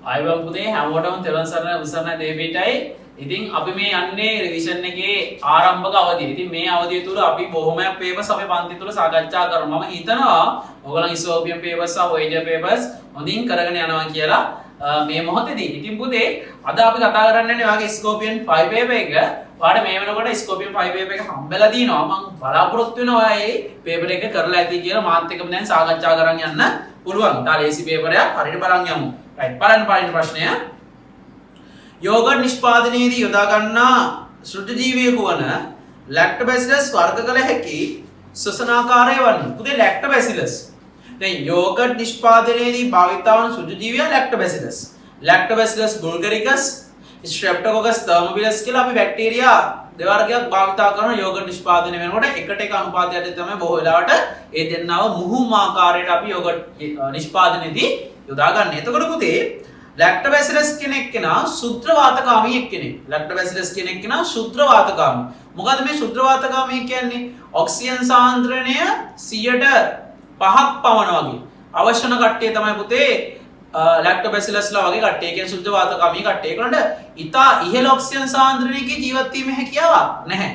ආයුබෝවන් පුතේ හැමෝටම තෙරුවන් සරණ උසන්න දෙවියටයි. ඉතින් අපි මේ යන්නේ රිවිෂන් එකේ ආරම්භක අවධිය. ඉතින් මේ අවධිය තුල අපි බොහොමයක් පේපර්ස් අපේ පන්ති තුල සාකච්ඡා කරමු. මම හිතනවා ඔයගොල්ලන් ඉසෝපියම් පේපර්ස් සහ වොයේජර් පේපර්ස් හොඳින් කරගෙන යනවා කියලා මේ මොහොතේදී. ඉතින් පුතේ අද අපි කතා කරන්නේ ඔයාගේ ස්කෝපියන් 5 පේපර් එක. ඔයාලට මේ වෙනකොට ස්කෝපියන් 5 පේපර් එක හම්බෙලා දිනවා. මම බලාපොරොත්තු වෙනවා ඔයා මේ පේපර් එක කරලා ඇති කියලා මාත් එක්කම දැන් සාකච්ඡා කරන් යන්න පුළුවන්. ඊට ලේසි පේපරයක් හරියට බලන් යමු. right පළවෙනි ප්‍රශ්නය යෝගට් නිෂ්පාදනයේදී යොදා ගන්නා ශුද්ධජීවියෙකු වන ලැක්ටෝබැසිලස් වර්ග කළ හැකි ශ්වසනාකාරය වන්නේ. පුතේ ලැක්ටෝබැසිලස්. දැන් යෝගට් නිෂ්පාදනයේදී භාවිත වන ශුද්ධජීවියා ලැක්ටෝබැසිලස්. ලැක්ටෝබැසිලස් බුල්ගරිකස්, ස්ට්‍රෙප්ටෝකොකස් තර්මෝබිලස් කියලා අපි බැක්ටීරියා දෙවර්ගයක් භාවිත කරන යෝගට් නිෂ්පාදනය වෙනකොට එකට එක අනුපාතයට තමයි බොහෝ වෙලාවට ඒ දෙන්නව මුහුම් ආකාරයට අපි යෝගට් නිෂ්පාදනයේදී යොදා ගන්න. එතකොට පුතේ ලැක්ටෝබැසිලස් කෙනෙක් කෙනා ශුද්ධවාතකාමී එක්කෙනෙක්. ලැක්ටෝබැසිලස් කෙනෙක් කෙනා ශුද්ධවාතකාමී. මොකද මේ ශුද්ධවාතකාමී කියන්නේ ඔක්සිජන් සාන්ද්‍රණය 100%ක් පවන වගේ. අවශ්‍ය කරන කට්ටිය තමයි පුතේ ලැක්ටෝබැසිලස්ලා වගේ කට්ටිය. කියන්නේ ශුද්ධවාතකාමී කට්ටිය. ඒකට ඉතා ඉහළ ඔක්සිජන් සාන්ද්‍රණයක ජීවත් වීමේ හැකියාවක් නැහැ.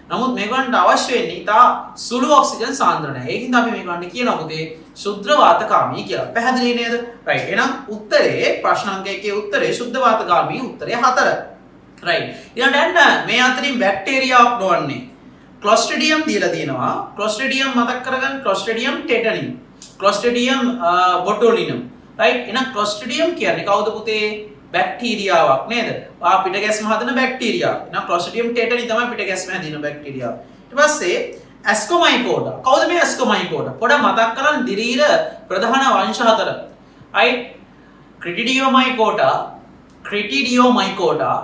නමුත් මේගොල්ලන්ට අවශ්‍ය වෙන්නේ ඉතා සුළු ඔක්සිජන් සාන්ද්‍රණය. ඒකින්ද අපි මේගොල්ලන්ට කියනවා පුතේ ශුද්ධවාතකාමී කියලා. පැහැදිලි නේද? right. එහෙනම් උත්තරේ ප්‍රශ්න අංක 1 උත්තරේ ශුද්ධවාතකාමී උත්තරේ 4. right. ඊළඟට යන්න මේ අතරින් බැක්ටීරියාවක් නොවන්නේ. ක්ලොස්ට්‍රිඩියම් දීලා තියෙනවා. ක්ලොස්ට්‍රිඩියම් මතක් කරගන්න. ක්ලොස්ට්‍රිඩියම් ටෙටනින්. ක්ලොස්ට්‍රිඩියම් බොටුලිනම්. right. එහෙනම් ක්ලොස්ට්‍රිඩියම් කියන්නේ කවුද පුතේ? බැක්ටීරියාවක් නේද? පිට ගැස්ම හදන බැක්ටීරියා. එහෙනම් ක්ලොස්ට්‍රිඩියම් ටෙටනි තමයි පිට ගැස්ම හදින බැක්ටීරියාව. ඊට පස්සේ ඇස්කොමයිකෝඩා. කවුද මේ ඇස්කොමයිකෝඩා? පොඩ මතක් කරන් දිරීර ප්‍රධාන වංශ හතර. right. ක්‍රිටිඩියෝමයිකෝඩා,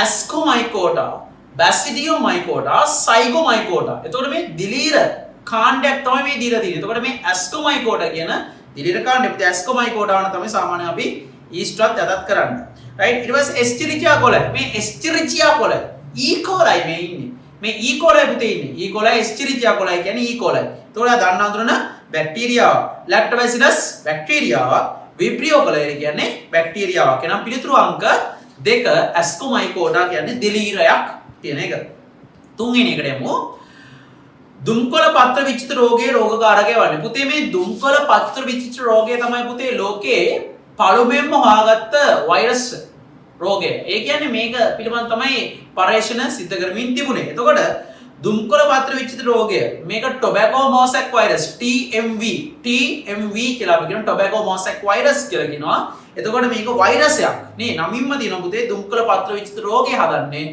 ඇස්කොමයිකෝඩා, බැසිඩියෝමයිකෝඩා, සයිගෝමයිකෝඩා. එතකොට මේ දිලීර කාණ්ඩයක් තමයි මේ දීලා තියෙන්නේ. එතකොට මේ ඇස්කොමයිකෝඩා කියන දිලීර කාණ්ඩය. පුතේ ඇස්කොමයිකෝඩාවන තමයි සාමාන්‍යයෙන් අපි ඊස්ට්වත් යටත් කරන්නේ. right. ඊට පස්සේ එස්චරිචියා කොළ. මේ එස්චරිචියා කොළ E. coli මේ ඉන්නේ. මේ E. coli පුතේ ඉන්නේ. E. coli එස්චරිචියා කොළයි කියන්නේ E. coli. ඒතකොට දන්න අඳුරන බැක්ටීරියාව. ලැක්ටෝබැසිලස් බැක්ටීරියාව. විබ්‍රියෝ කොලයි කියන්නේ බැක්ටීරියාවක්. එනම් පිළිතුරු අංක 2 ඇස්කොමයිකෝඩා කියන්නේ දිලීරයක් තියෙන එක. තුන්වෙනි එකට යමු. දුම්කොළ පත්‍ර විචිත රෝගයේ රෝගකාරකය වන්නේ. පුතේ මේ දුම්කොළ පත්‍ර විචිත රෝගය තමයි පුතේ ලෝකේ පළමුවෙන්ම හොයාගත්ත වෛරස් රෝගය. ඒ කියන්නේ මේක පිළිබඳ තමයි පරීක්ෂණ සිදු කරමින් තිබුණේ. එතකොට දුම්කොළ පත්‍ර විචිත රෝගය මේක ටොබැකෝ මොසැක් වෛරස් TMV කියලා අපි කියන ටොබැකෝ මොසැක් වෛරස් කියලා කියනවා. එතකොට මේක වෛරසයක් නේ. නමින්ම තියෙන පුතේ දුම්කොළ පත්‍ර විචිත රෝගය හදන්නේ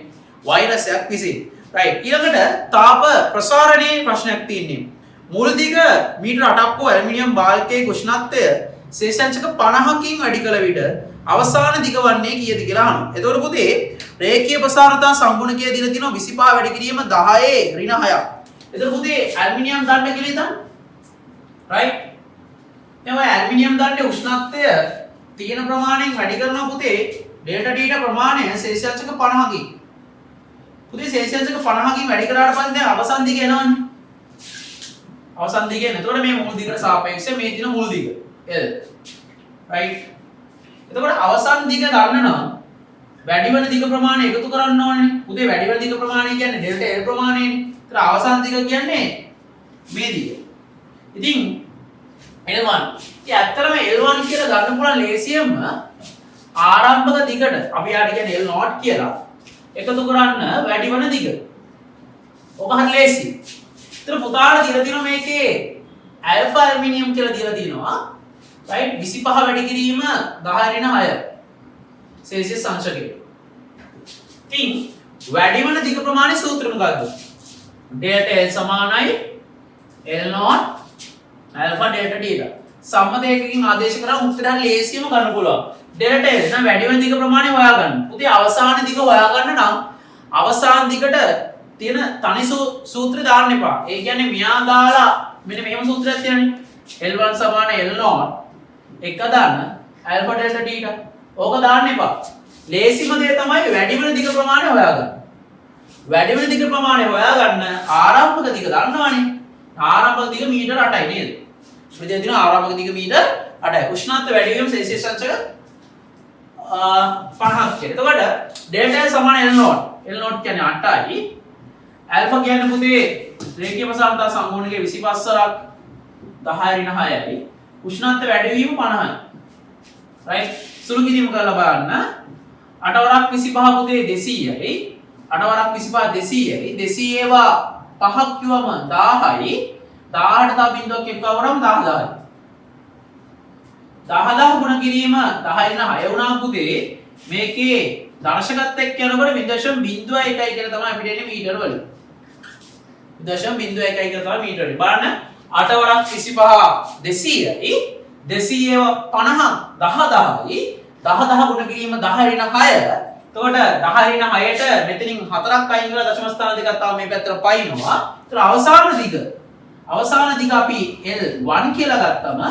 වෛරසයක් විසින්. right. ඊළඟට තාප ප්‍රසාරණයේ ප්‍රශ්නයක් තියෙන්නේ. මුල් දිග මීටර 8ක් වූ ඇලුමිනියම් බාල්කයේ උෂ්ණත්වය සේසංශක 50කින් වැඩි කළ විට අවසාන දිග වන්නේ කීයද කියලා අහනවා. එතකොට පුතේ රේඛීය ප්‍රසාරණතා සම්ගුණකයේ දීලා තියෙනවා 25 වැඩි කිරීම 10 ඍණ 6ක්. එතකොට පුතේ ඇලුමිනියම් දණ්ඩ කියලා හිතන්න. right. දැන් ඔය ඇලුමිනියම් දණ්ඩේ උෂ්ණත්වය තියෙන ප්‍රමාණයෙන් වැඩි කරනවා පුතේ ඩෙල්ටා ටීටා ප්‍රමාණය සේසංශක 50කින්. පුතේ සේසංශක 50කින් වැඩි කරාට පස්සේ දැන් අවසන් දිග එනවනේ. අවසන් දිග එන. එතකොට මේ මුල් දිගට සාපේක්ෂව මේ දින මුල් දිග L. right. එතකොට අවසන් දිග ගන්න නම් වැඩි වෙන දිග ප්‍රමාණය එකතු කරන්න ඕනේ. පුතේ වැඩි වෙන දිග ප්‍රමාණය කියන්නේ ඩෙල්ටා L ප්‍රමාණයනේ. ඒතර අවසන් දිග කියන්නේ මේ දිග. ඉතින් L1. ඉතින් ඇත්තටම L1 කියලා ගන්න පුළුවන් ලේසියෙන්ම ආරම්භක දිගට අපි යාට කියන්නේ L0 කියලා එකතු කරන්න වැඩි වෙන දිග. ඔක හරි ලේසි. ඒතර පුතාලා දීලා තියෙනවා මේකේ ඇල්ෆා ඇලුමිනියම් කියලා දීලා තියෙනවා. right. 25 වැඩි කිරීම 10 ඍණ 6 සෙල්සියස් අංශකයට. ඉතින් වැඩි වෙන දිග ප්‍රමාණය සූත්‍රය මොකක්ද? ඩෙල්ටා L සමානයි L0 ඇල්ෆා ඩෙල්ටා ටීටා. සම්මත ඒකකින් ආදේශ කරා උත්තරය ලේසියෙන්ම ගන්න පුළුවන්. ඩෙල්ටා L නම් වැඩි වෙන දිග ප්‍රමාණය හොයාගන්න. පුතේ අවසාන දිග හොයාගන්න නම් අවසාන දිගට තියෙන තනි සූත්‍රය දාන්න එපා. ඒ කියන්නේ මෙයා දාලා මෙන්න මෙහෙම සූත්‍රයක් තියෙනනේ. L1 සමාන L0 එක දාන්න ඇල්ෆා ඩෙල්ටා ටීටා. ඕක දාන්න එපා. ලේසිම දේ තමයි වැඩි වෙන දිග ප්‍රමාණය හොයාගන්න. වැඩි වෙන දිග ප්‍රමාණය හොයාගන්න ආරම්භක දිග දන්නවනේ. ආරම්භක දිග මීටර 8යි නේද? විදිය දින ආරම්භක දිග මීටර 8යි. උෂ්ණත්වය වැඩි වීම සෙල්සියස් අංශක 50ක් කියලා. එතකොට ඩෙල්ටා සමාන L නෝට්. L නෝට් කියන්නේ 8යි. ඇල්ෆා කියන්නේ පුතේ රේඛීය ප්‍රසාරතා සම්මූලකයේ 25 වරක් 10 ඍණ 6යි. උෂ්ණත්ව වැඩිවීම 50යි. right? සුළු කිරීම කරලා බලන්න. 8 වරක් 25 පුතේ 200යි. 8 වරක් 25 200යි. 200 ඒවා 5ක් කිව්වම 1000යි. 1000ට තව බිංදුවක් එක්කවරම 10000යි. 10000 ගුණ කිරීම 10 න 6 වුණා පුතේ. මේකේ දර්ශකත් එක්ක යනකොට 0.01 කියලා තමයි අපිට එන්නේ මීටර වලින්. 0.01 කියලා තමයි මීටර වලින්. බලන්න 8 වරක් 25 200යි. 200 50 10000යි. 10000 ගුණ කිරීම 10 න 6. එතකොට 10 න 6ට මෙතනින් 4ක් අයින් කරලා දශම ස්ථාන දෙකක් තාම මේ පැත්තට පයින්නවා. ඒතර අවසාන දිග අපි L1 කියලා ගත්තම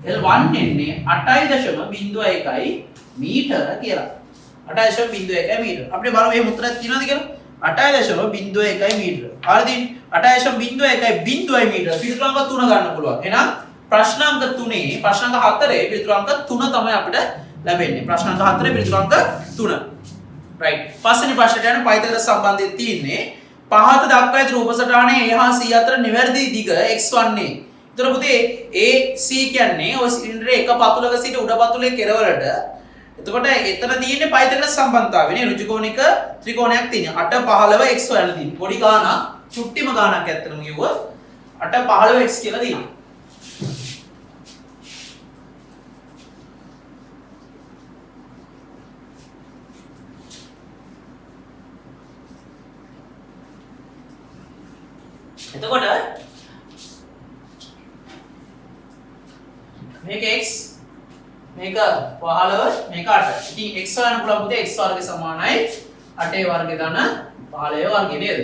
L1 එන්නේ 8.01 මීටර කියලා. 8.01 මීටර. අපිට බලමු මේ උත්තරයක් තියෙනවද කියලා. 8.01 මීටර. හරිද? 8.01 මීටර. පිළිතුරංක 3 ගන්න පුළුවන්. එහෙනම් ප්‍රශ්නාංක 3 ප්‍රශ්නාංක 4 පිළිතුරංක 3 තමයි අපිට ලැබෙන්නේ. ප්‍රශ්නාංක 4 පිළිතුරංක 3. right. පස්වෙනි ප්‍රශ්නයට යන පයිතගොරස් සම්බන්ධයෙන් තියෙන්නේ පහත දක්වා ඇති රූප සටහනේ A හා C අතර නිවැරදි දිග x වන්නේ. ඒතර පුතේ AC කියන්නේ ඔය සිලින්ඩරේ එක පතුලක සිට උඩ පතුලේ කෙරවලට. එතකොට එතන තියෙන්නේ පයිතගොරස් සම්බන්ධතාවය නේ ඍජුකෝණික ත්‍රිකෝණයක් තියෙනවා. 8 15 x හොයන්න තියෙනවා. පොඩි ගාණක්, චුට්ටිම ගාණක් ඇත්තටම කිව්වොත් 8 15 x කියලා තියෙනවා. එතකොට මේක x මේක 15 මේක 8. ඉතින් x හොයන්න පුළුවන් පුතේ x වර්ගය සමානයි 8 වර්ගය ධන 15 වර්ගය නේද?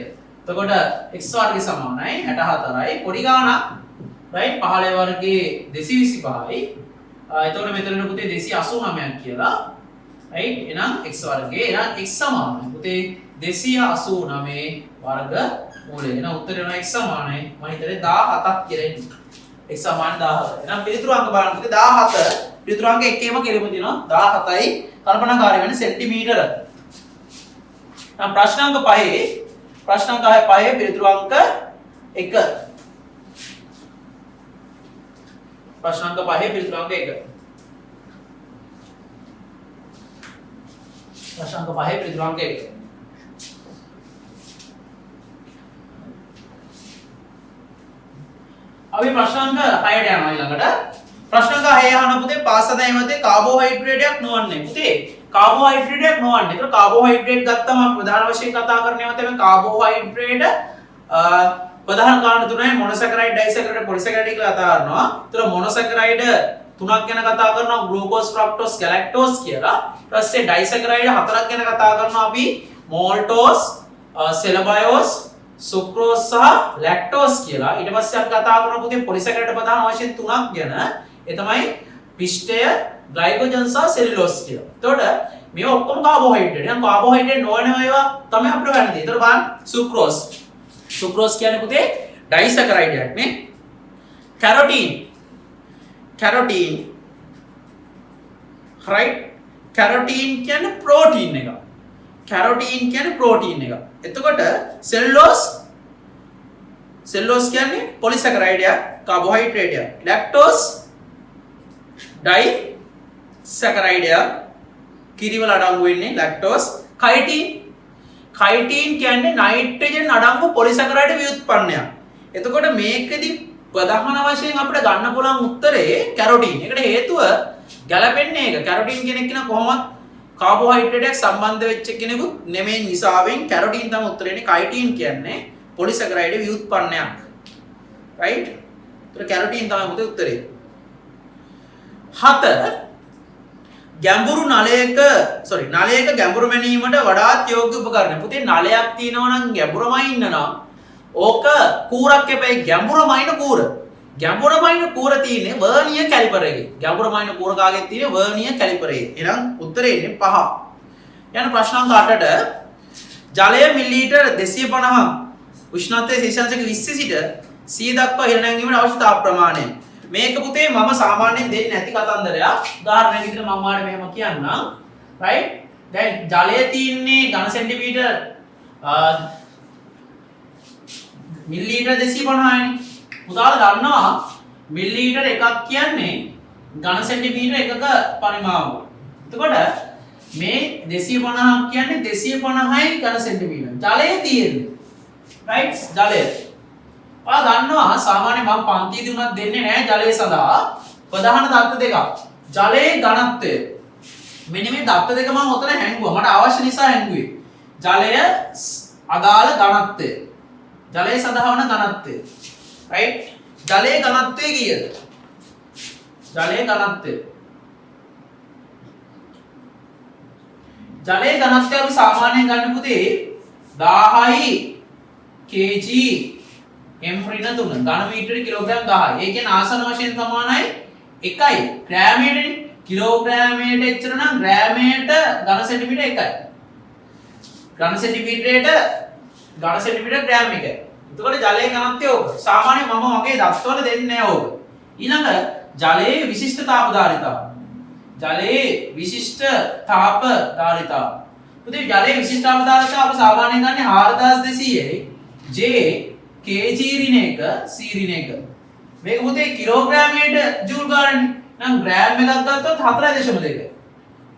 එතකොට x වර්ගය සමානයි 64යි පොඩි ගාණක් right 15 වර්ගයේ 225යි. එතකොට මෙතන පුතේ 289ක් කියලා right එහෙනම් x වර්ගයේ එහෙනම් x සමානයි පුතේ 289 වර්ග මූලය. එහෙනම් උත්තරේ වෙනවා x සමානයි මම හිතන්නේ 17ක් කියලා එන්නේ. x සමාන 17. එහෙනම් පිළිතුරු අංක බලන්න පුතේ 17. පිළිතුරු අංක එකේම කෙරෙමු තියෙනවා 17යි කල්පනාකාරී වෙන්නේ සෙන්ටිමීටර. නම් ප්‍රශ්න අංක 5 පිළිතුරු අංක 1. ප්‍රශ්න අංක 5 පිළිතුරු අංක 1. ප්‍රශ්න අංක 5 පිළිතුරු අංක 1. අපි ප්‍රශ්න අංක 6ට යනවා ඊළඟට. ප්‍රශ්න අංක 6 අහන පුතේ පාසදැයි මතේ කාබෝහයිඩ්‍රේටයක් නොවන්නේ. පුතේ කාබෝහයිඩ්‍රේටයක් නොවන්නේ. ඒතර කාබෝහයිඩ්‍රේට් ගත්තම අපි ප්‍රධාන වශයෙන් කතා කරන්නේ නැවත මේ කාබෝහයිඩ්‍රේට ප්‍රධාන කාරණා තුනයි මොනොසැකරයිඩ්, ඩයිසැකරයිඩ්, පොලිසැකරයිඩ් කියලා කතා කරනවා. ඒතර මොනොසැකරයිඩ් තුනක් ගැන කතා කරනවා ග්ලූකෝස්, ෆ්‍රක්ටෝස්, ගැලැක්ටෝස් කියලා. ඊට පස්සේ ඩයිසැකරයිඩ් හතරක් ගැන කතා කරනවා අපි මෝල්ටෝස්, සෙලබයෝස්, සුක්‍රෝස් සහ ලැක්ටෝස් කියලා. ඊට පස්සේ අපි කතා කරමු පුතේ පොලිසැකරයිඩ් ප්‍රධාන වශයෙන් තුනක් ගැන. ඒ තමයි පිෂ්ඨය, ග්ලයිකෝජන් සහ සෙලියුලෝස් කියලා. එතකොට මේ ඔක්කොම කාබෝහයිඩ්‍රේට්. එහෙනම් කාබෝහයිඩ්‍රේට් නොවන ඒවා තමයි අපිට හොයන්න තියෙන්නේ. එතකොට බලන්න සුක්‍රෝස්. සුක්‍රෝස් කියන්නේ පුතේ ඩයිසැකරයිඩ් නේ. කැරොටින්. right. කැරොටින් කියන්නේ ප්‍රෝටීන් එක. කැරොටින් කියන්නේ ප්‍රෝටීන් එක. එතකොට සෙල්ලෝස් කියන්නේ පොලිසැකරයිඩ් එක, කාබෝහයිඩ්‍රේට් එක. ලැක්ටෝස් ඩයිසැකරයිඩ් එක කිරිවල අඩංගු වෙන්නේ ලැක්ටෝස්. කයිටින් කියන්නේ නයිට්‍රජන් අඩංගු පොලිසැකරයිඩ් ව්‍යුත්පන්නයක්. එතකොට මේකෙදි ප්‍රධාන වශයෙන් අපිට ගන්න පුළුවන් උත්තරේ කැරොටින්. ඒකට හේතුව ගැලපෙන්නේ ඒක. කැරොටින් කෙනෙක් කියන කොහොමද කාබෝහයිඩ්‍රේට් එක සම්බන්ධ වෙච්ච කෙනෙකුත් නෙමෙයි නිසාවෙන් කැරොටින් තමයි උත්තරේනේ. කයිටින් කියන්නේ පොලිසැකරයිඩ් ව්‍යුත්පන්නයක්. right. ඒතර කැරොටින් තමයි මුතේ උත්තරේ. 7 ගැඹුරු නලයක ගැඹුරු මැනීමට වඩාත් යෝග්‍ය උපකරණ. පුතේ නලයක් තියෙනවා නම් ගැඹුරමයි ඉන්න නම් ඕක කූරක් එපැයි ගැඹුරමයින කූර. ගැඹුරමයින කූර තියෙන්නේ වර්නියර් කැලිපර් එකේ. ගැඹුරමයින කූර කාගෙත් තියෙන්නේ වර්නියර් කැලිපර් එකේ. එහෙනම් උත්තරේ එන්නේ 5. යන ප්‍රශ්න අංක 8ට ජලය මිලිලීටර් 250 උෂ්ණත්වයේ ශීර්ෂාංශක 20 සිට 100 දක්වා ඉහළ නැංවීමට අවශ්‍ය ප්‍රමාණය. මේක පුතේ මම සාමාන්‍යයෙන් දෙන්නේ නැති කතන්දරයක්. උදාහරණයක් විදිහට මම ඔයාලට මෙහෙම කියන්නම්. right දැන් ජලයේ තියෙන්නේ ඝන සෙන්ටිමීටර් මිලිලීටර් 250නේ. උදාහරණ ගන්නවා මිලිලීටර් එකක් කියන්නේ ඝන සෙන්ටිමීටර් එකක පරිමාණුව. එතකොට මේ 250ක් කියන්නේ 250යි ඝන සෙන්ටිමීටර්. ජලයේ තියෙන්නේ right ජලය. ඔයා දන්නවා සාමාන්‍ය මම පන්තියේදී උනත් දෙන්නේ නැහැ ජලය සඳහා ප්‍රධාන දත්ත දෙකක්. ජලයේ ඝනත්වය. මෙන්න මේ දත්ත දෙක මම ඔතන හැංගුවා. මට අවශ්‍ය නිසා හැංගුවේ. ජලය අදාළ ඝනත්වය. ජලය සඳහා වන ඝනත්වය. right ජලයේ ඝනත්වය කීයද? ජලයේ ඝනත්වය. ජලයේ ඝනත්වය අපි සාමාන්‍යයෙන් ගන්න පුතේ 1000යි kg m ඍණ 3 ඝන මීටර කිලෝග්‍රෑම් 1000. ඒ කියන්නේ ආසන වශයෙන් සමානයි 1යි ග්‍රෑමයටනේ. කිලෝග්‍රෑමයට එච්චර නම් ග්‍රෑමයට ඝන සෙන්ටිමීටර 1යි. ඝන සෙන්ටිමීටරයට ඝන සෙන්ටිමීටර ග්‍රෑම් 1යි. එතකොට ජලයේ ඝනත්වය ඕක. සාමාන්‍යයෙන් මම වගේ දත්වල දෙන්නේ නැහැ ඕක. ඊළඟ ජලයේ විශිෂ්ට තාප ධාරිතාව. ජලයේ විශිෂ්ට තාප ධාරිතාව. පුතේ ජලයේ විශිෂ්ට තාප ධාරිතාව අපි සාමාන්‍යයෙන් ගන්නේ 4200යි J kg ඍණ 1 c ඍණ 1. මේක පුතේ කිලෝග්‍රෑමයට ජූල් ගන්නනේ. නම් ග්‍රෑම් එකක් ගත්තොත් 4.2.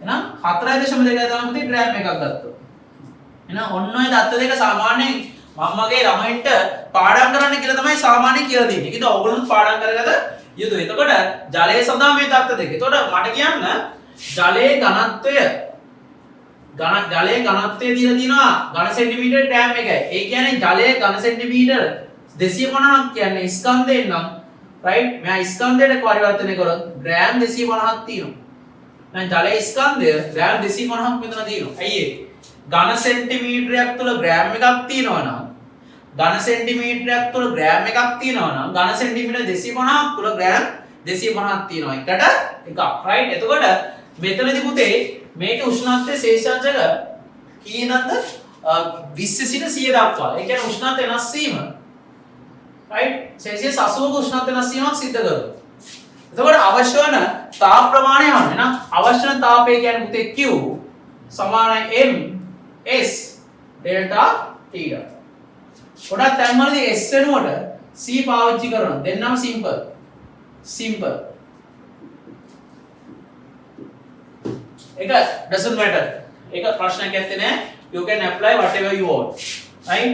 එහෙනම් 4.2 තමයි පුතේ ග්‍රෑම් එකක් ගත්තොත්. එහෙනම් ඔන්න ඔය දත්ත දෙක සාමාන්‍යයෙන් මම මගේ ළමයින්ට පාඩම් කරන්න කියලා තමයි සාමාන්‍යයෙන් කියලා දෙන්නේ. ඒක ඔයගොල්ලෝ පාඩම් කරගත යුතුයි. එතකොට ජලය සඳහා මේ දත්ත දෙක. එතකොට මට කියන්න ජලයේ ඝනත්වය ජලයේ ඝනත්වය දීලා තියෙනවා ඝන සෙන්ටිමීටර ග්‍රෑම් 1යි. ඒ කියන්නේ ජලයේ ඝන සෙන්ටිමීටර 250ක් කියන්නේ ස්කන්ධයෙන් නම් right මෙයා ස්කන්ධයට පරිවර්තනය කරොත් ග්‍රෑම් 250ක් තියෙනවා. දැන් ජලයේ ස්කන්ධය ග්‍රෑම් 250ක් මෙතන තියෙනවා. ඇයි ඒ? ඝන සෙන්ටිමීටරයක් තුල ග්‍රෑම් එකක් තියෙනවා නම් ඝන සෙන්ටිමීටරයක් තුල ග්‍රෑම් එකක් තියෙනවා නම් ඝන සෙන්ටිමීටර 250ක් තුල ග්‍රෑම් 250ක් තියෙනවා. එකට එකක් right. එතකොට මෙතනදී පුතේ මේකේ උෂ්ණත්වයේ ශේෂාංශක කීයක්ද? 20 සිට 100 දක්වා. ඒ කියන්නේ උෂ්ණත්වය වෙනස් වීම right සෙල්සියස් 80ක උෂ්ණත්වය වෙනස් වීමක් සිද්ධ කරනවා. එතකොට අවශ්‍ය වන තාප ප්‍රමාණය අනුව එහෙනම් අවශ්‍ය වන තාපය කියන්නේ පුතේ Q සමානයි M S ඩෙල්ටා T. ගොඩක් තැන්වලදී S වෙනුවට C පාවිච්චි කරනවා. දෙන්නම simple. ඒක doesn't matter. ඒක ප්‍රශ්නයක් නැත්තේ නෑ. You can apply whatever you want. right?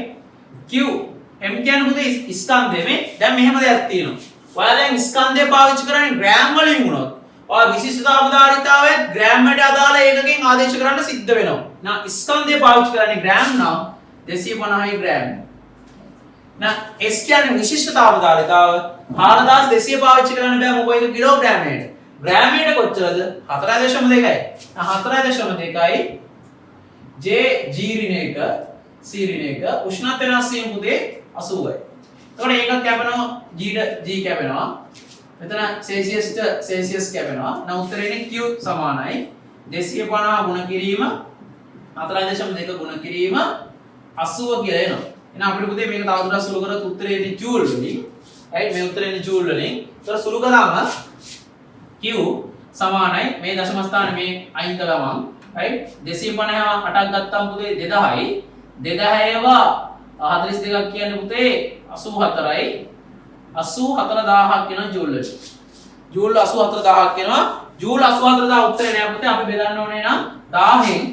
Q M කියන්නේ පුතේ ස්කන්ධය මේ. දැන් මෙහෙම දෙයක් තියෙනවා. ඔයාලා දැන් ස්කන්ධය පාවිච්චි කරන්නේ ග්‍රෑම් වලින් වුණොත් ඔයා විශිෂ්ටතාව ධාරිතාවය ග්‍රෑම් වලට අදාළ ඒකකින් ආදේශ කරන්න සිද්ධ වෙනවා. නා ස්කන්ධය පාවිච්චි කරන්නේ ග්‍රෑම් නම් 250යි ග්‍රෑම්. නා S කියන්නේ විශිෂ්ටතාව ධාරිතාව 4200 පාවිච්චි කරන්න බෑ මොකද ඒක කිලෝග්‍රෑමයට. ග්‍රෑමයට කොච්චරද? 4.2යි. 4.2යි J G ඍණ 1 C ඍණ 1 උෂ්ණත්වය වෙනස් වීම පුතේ 80යි. එතකොට ඒකක් කැපෙනවා G කැපෙනවා. මෙතන සෙල්සියස්ට සෙල්සියස් කැපෙනවා. නම් උත්තරේනේ Q සමානයි 250 ගුණ කිරීම 4.2 ගුණ කිරීම 80 කියලා එනවා. එහෙනම් අපිට පුතේ මේක තවදුරටත් සුළු කරලා උත්තරේනේ ජූල් වලින්. right මේ උත්තරේනේ ජූල් වලින්. ඒතර සුළු කළාම Q සමානයි මේ දශම ස්ථානේ මේ අයින් කළාම right 250 8ක් ගත්තාම පුතේ 2000යි 2000ව 42ක් කියන්නේ පුතේ 84යි 84000ක් වෙනවා ජූල් වල. ජූල් 84000ක් වෙනවා. ජූල් 84000 උත්තරේ නෑ පුතේ අපි බෙදන්න ඕනේ නම් 1000න්.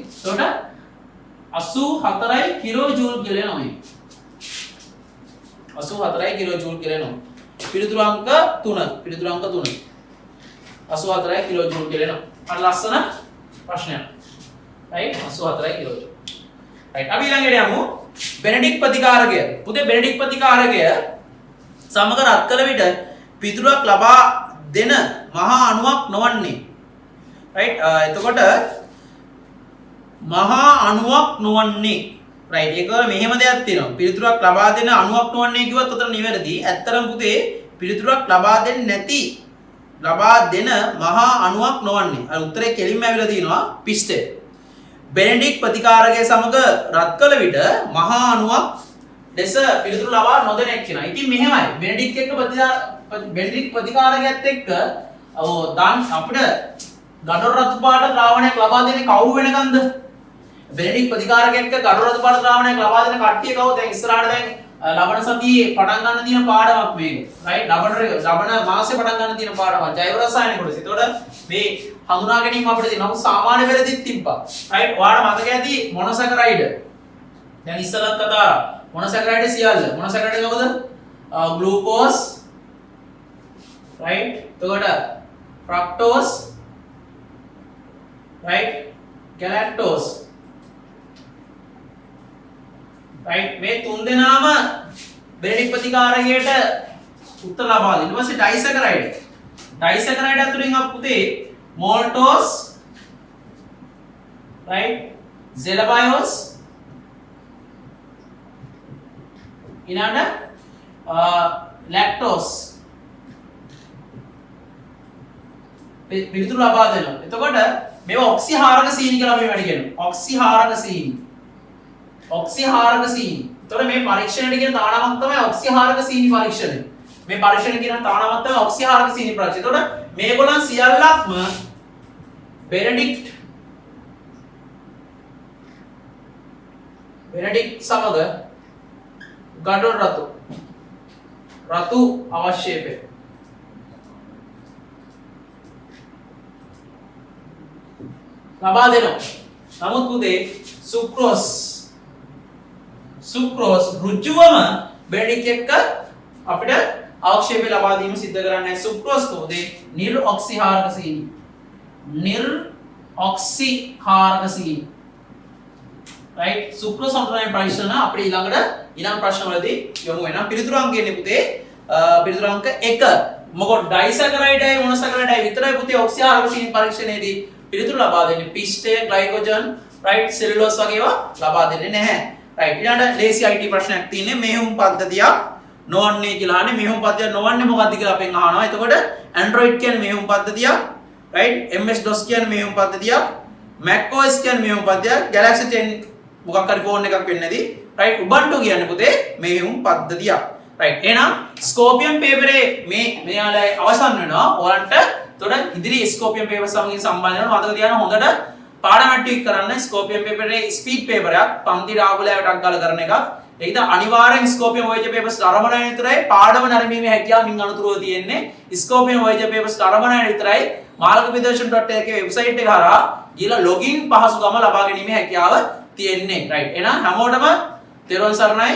එතකොට 84යි කිලෝ ජූල් කියලා එනවා මේ. 84යි කිලෝ ජූල් කියලා එනවා. පිළිතුරු අංක 3. 84යි කිලෝ ජූල් කියලා එනවා. අර ලස්සන ප්‍රශ්නයක්. right 84යි කිලෝ ජූල්. right අපි ඊළඟට යමු බෙනඩික් ප්‍රතිකාරකය. පුතේ බෙනඩික් ප්‍රතිකාරකය සමග රත් කළ විට පිටුරක් ලබා දෙන මහා අණුවක් නොවන්නේ. right එතකොට මහා අණුවක් නොවන්නේ. right ඒක මෙහෙම දෙයක් තියෙනවා. පිළිතුරක් ලබා දෙන අණුවක් නොවන්නේ කිව්වත් උතන නිවැරදි. ඇත්තරම පුතේ පිළිතුරක් ලබා දෙන මහා අණුවක් නොවන්නේ. අර උත්තරේ කෙලින්ම ඇවිල්ලා තියෙනවා පිස්ටේ. බෙනඩික් ප්‍රතිකාරකය සමග රත් කළ විට මහා අණුවක් දැස පිළිතුරු ලබා නොදෙන එක්කෙනා. ඉතින් මෙහෙමයි. බෙනඩික් ප්‍රතිකාරකයත් එක්ක දැන් අපිට ගඩොල් රතු පාට ද්‍රාවණයක් ලබා දෙන්නේ කවුරු වෙනකන්ද? බෙනෙඩික් ප්‍රතිකාරක එක්ක ගඩොල් රතු පාට ද්‍රාවණයක් ලබා දෙන කට්ටිය කවුද? දැන් ඉස්සරහට දැන් ලබන සතියේ පටන් ගන්න තියෙන පාඩමක් මේක. රයිට්? ලබන මාසේ පටන් ගන්න තියෙන පාඩමක්. ජෛව රසායනික කොටස. එතකොට මේ හඳුනා ගැනීම අපිට තියෙනවා. සාමාන්‍ය පෙරදිත් තිබ්බා. රයිට්? ඔයාලට මතක ඇති මොනොසැකරයිඩ්. දැන් ඉස්සලත් කතා කරා. මොනොසැකරයිඩ් සියල්ල. මොනොසැකරයිඩ් කවුද? ග්ලූකෝස්. රයිට්? එතකොට ෆ්‍රක්ටෝස්. රයිට්? ගැලැක්ටෝස්. රයිට්? මේ තුන් දෙනාම බෙනෙඩික් ප්‍රතිකාරකයට උත්තර ලබා දෙනවා. ඊට පස්සේ ඩයිසැකරයිඩ්. ඩයිසැකරයිඩ් අතුරින් අප පුතේ මෝල්ටෝස්. රයිට්? ઝෙලබයෝස්. ඊළඟ ලැක්ටෝස් පිළිතුරු ලබා දෙනවා. එතකොට මේවා ඔක්සිහාරක සීනි කියලා අපි වැඩි කියනවා. ඔක්සිහාරක සීනි. ඔක්සිහාරක සීනි. එතකොට මේ පරීක්ෂණයට කියන තානාවක් තමයි ඔක්සිහාරක සීනි පරීක්ෂණය. මේ පරීක්ෂණ කියන තානාවක් තමයි ඔක්සිහාරක සීනි පරීක්ෂණය. එතකොට මේගොල්ලන් සියල්ලක්ම බෙනෙඩික්ට් සමග ගඩොල් රතු අවශ්‍ය වේ. ලබා දෙනවා. නමුත් පුතේ සුක්‍රෝස් ඍජුවම බෙනෙඩික්ට් එක්ක අපිට අවශ්‍යපේ ලබා දීම සිද්ධ කරන්නේ සුක්‍රෝස් පුතේ නිර්օක්සිහාරක සීනි. රයිට්? සුක්‍රෝස් සම්ප්‍රදාය පරීක්ෂණ අපිට ඊළඟ ප්‍රශ්න වලදී යොමු වෙනවා. පිළිතුරු අංක එන්නේ පුතේ පිළිතුරු අංක 1. මොකද ඩයිසැකරයිඩයි මොනොසැකරයිඩයි විතරයි පුතේ ඔක්සිහාරක සීනි පරීක්ෂණයේදී පිළිතුරු ලබා දෙන්නේ. පිෂ්ඨය, ග්ලයිකෝජන්, රයිට්, සෙලුලෝස් වගේ ඒවා ලබා දෙන්නේ නැහැ. රයිට්? ඊළඟ ලේසි IT ප්‍රශ්නයක් තියෙන්නේ මෙහෙයුම් පද්ධතියක් නොවන්නේ කියලා අහන්නේ. මෙහෙයුම් පද්ධතිය නොවන්නේ මොකක්ද කියලා අපෙන් අහනවා. එතකොට Android කියන්නේ මෙහෙයුම් පද්ධතියක්. රයිට්? MS DOS කියන්නේ මෙහෙයුම් පද්ධතියක්. Mac OS කියන්නේ මෙහෙයුම් පද්ධතියක්. Galaxy 10 මොකක් හරි ෆෝන් එකක් වෙන්නේ නැති. රයිට්? Ubuntu කියන්නේ පුතේ මෙහෙයුම් පද්ධතියක්. රයිට්? එහෙනම් ස්කෝපියම් පේපරේ මේ මෙයාලයි අවසන් වෙනවා. ඔයාලට එතකොට ඉදිරි ස්කෝපියම් පේපර් සමගින් සම්බන්ධ වෙනවා. මතක තියාගන්න හොඳට පාඩම් ටික කරන්න. ස්කෝපියම් පේපරේ ස්පීඩ් පේපරයක් පන්ති රාගුලයටක් ගාලා කරන එකක්. ඒකද අනිවාර්යෙන් ස්කෝපියම් වොයේජර් පේපර්ස් අරමුණ විතරයි පාඩම නැරඹීමේ හැකියාව මින් අනුතුරුව තියෙන්නේ. ස්කෝපියම් වොයේජර් පේපර්ස් අරමුණ විතරයි මාලකපිදර්ශන.lk වෙබ්සයිට් එක හරහා ගිහලා ලොගින් පහසුකම ලබා ගැනීමේ හැකියාව තියෙන්නේ. රයිට්? එහෙනම් හැමෝටම තෙරුවන් සරණයි,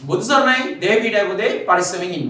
බුදු සරණයි, දේවීඩයි පුතේ පරිස්සමින් ඉන්න.